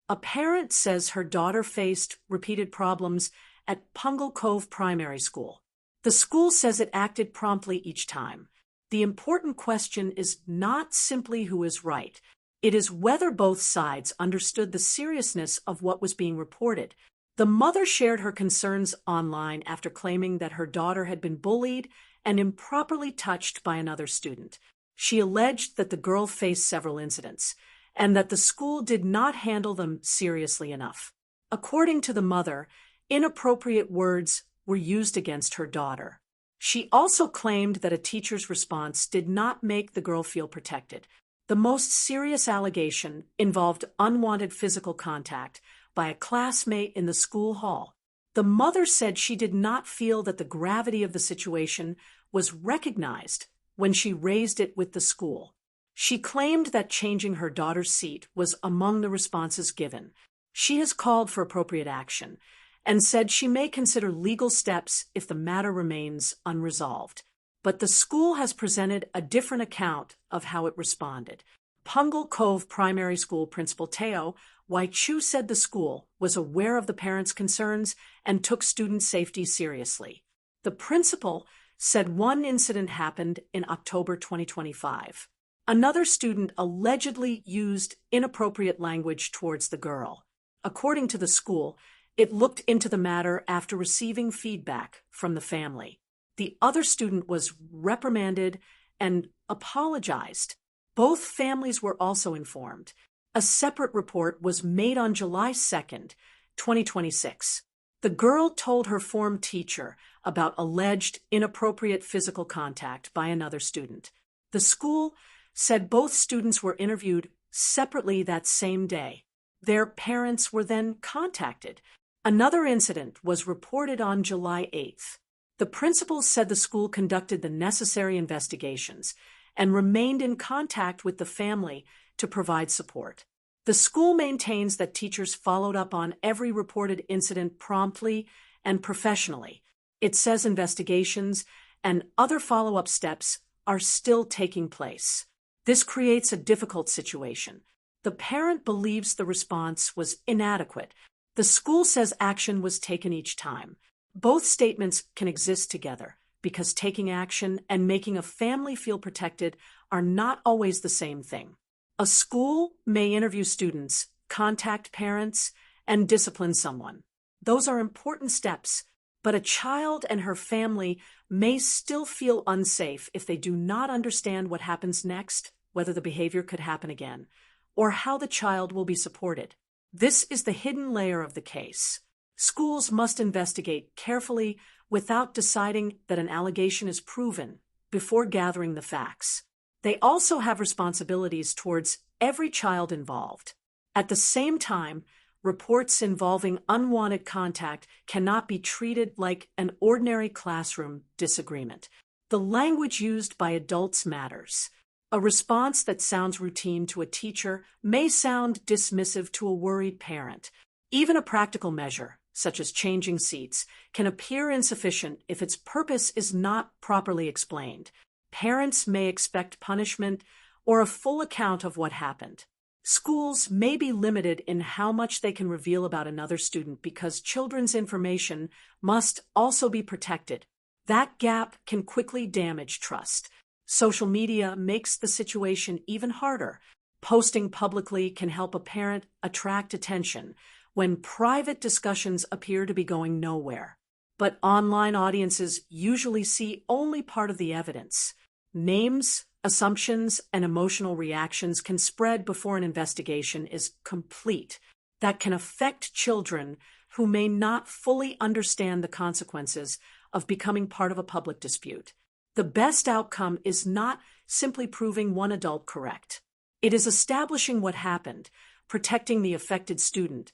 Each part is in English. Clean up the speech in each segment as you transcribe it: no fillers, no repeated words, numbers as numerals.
A parent says her daughter faced repeated problems at Punggol Cove Primary School. The school says it acted promptly each time. The important question is not simply who is right. It is whether both sides understood the seriousness of what was being reported. The mother shared her concerns online after claiming that her daughter had been bullied and improperly touched by another student. She alleged that the girl faced several incidents and that the school did not handle them seriously enough. According to the mother, inappropriate words were used against her daughter. She also claimed that a teacher's response did not make the girl feel protected. The most serious allegation involved unwanted physical contact by a classmate in the school hall. The mother said she did not feel that the gravity of the situation was recognized when she raised it with the school. She claimed that changing her daughter's seat was among the responses given. She has called for appropriate action and said she may consider legal steps if the matter remains unresolved. But the school has presented a different account of how it responded. Punggol Cove Primary School Principal Teo Waichu said the school was aware of the parents' concerns and took student safety seriously. The principal said one incident happened in October 2025. Another student allegedly used inappropriate language towards the girl. According to the school, it looked into the matter after receiving feedback from the family. The other student was reprimanded and apologized. Both families were also informed. A separate report was made on July 2nd, 2026. The girl told her form teacher about alleged inappropriate physical contact by another student. The school said both students were interviewed separately that same day. Their parents were then contacted. Another incident was reported on July 8th. The principal said the school conducted the necessary investigations and remained in contact with the family to provide support. The school maintains that teachers followed up on every reported incident promptly and professionally. It says investigations and other follow-up steps are still taking place. This creates a difficult situation. The parent believes the response was inadequate. The school says action was taken each time. Both statements can exist together because taking action and making a family feel protected are not always the same thing. A school may interview students, contact parents, and discipline someone. Those are important steps, but a child and her family may still feel unsafe if they do not understand what happens next, whether the behavior could happen again, or how the child will be supported. This is the hidden layer of the case. Schools must investigate carefully without deciding that an allegation is proven before gathering the facts. They also have responsibilities towards every child involved. At the same time, reports involving unwanted contact cannot be treated like an ordinary classroom disagreement. The language used by adults matters. A response that sounds routine to a teacher may sound dismissive to a worried parent. Even a practical measure, such as changing seats, can appear insufficient if its purpose is not properly explained. Parents may expect punishment or a full account of what happened. Schools may be limited in how much they can reveal about another student because children's information must also be protected. That gap can quickly damage trust. Social media makes the situation even harder. Posting publicly can help a parent attract attention when private discussions appear to be going nowhere. But online audiences usually see only part of the evidence. Names, assumptions, and emotional reactions can spread before an investigation is complete. That can affect children who may not fully understand the consequences of becoming part of a public dispute. The best outcome is not simply proving one adult correct. It is establishing what happened, protecting the affected student,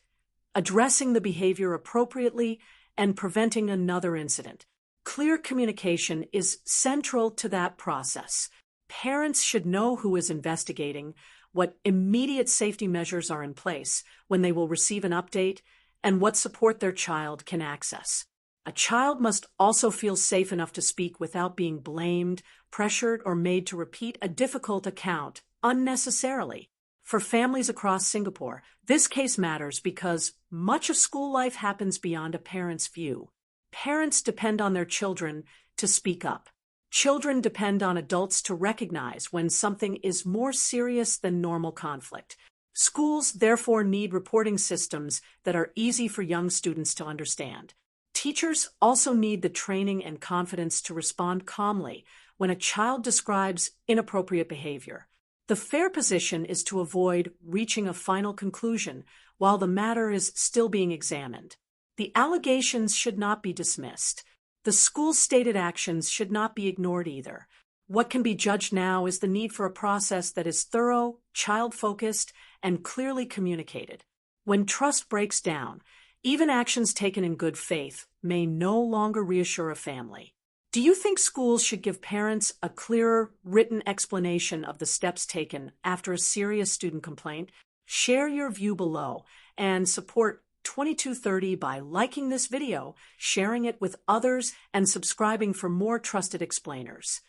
addressing the behavior appropriately, and preventing another incident. Clear communication is central to that process. Parents should know who is investigating, what immediate safety measures are in place, when they will receive an update, and what support their child can access. A child must also feel safe enough to speak without being blamed, pressured, or made to repeat a difficult account unnecessarily. For families across Singapore, this case matters because much of school life happens beyond a parent's view. Parents depend on their children to speak up. Children depend on adults to recognize when something is more serious than normal conflict. Schools therefore need reporting systems that are easy for young students to understand. Teachers also need the training and confidence to respond calmly when a child describes inappropriate behavior. The fair position is to avoid reaching a final conclusion while the matter is still being examined. The allegations should not be dismissed. The school's stated actions should not be ignored either. What can be judged now is the need for a process that is thorough, child-focused, and clearly communicated. When trust breaks down, even actions taken in good faith may no longer reassure a family. Do you think schools should give parents a clearer, written explanation of the steps taken after a serious student complaint? Share your view below and support 2230 by liking this video, sharing it with others, and subscribing for more trusted explainers.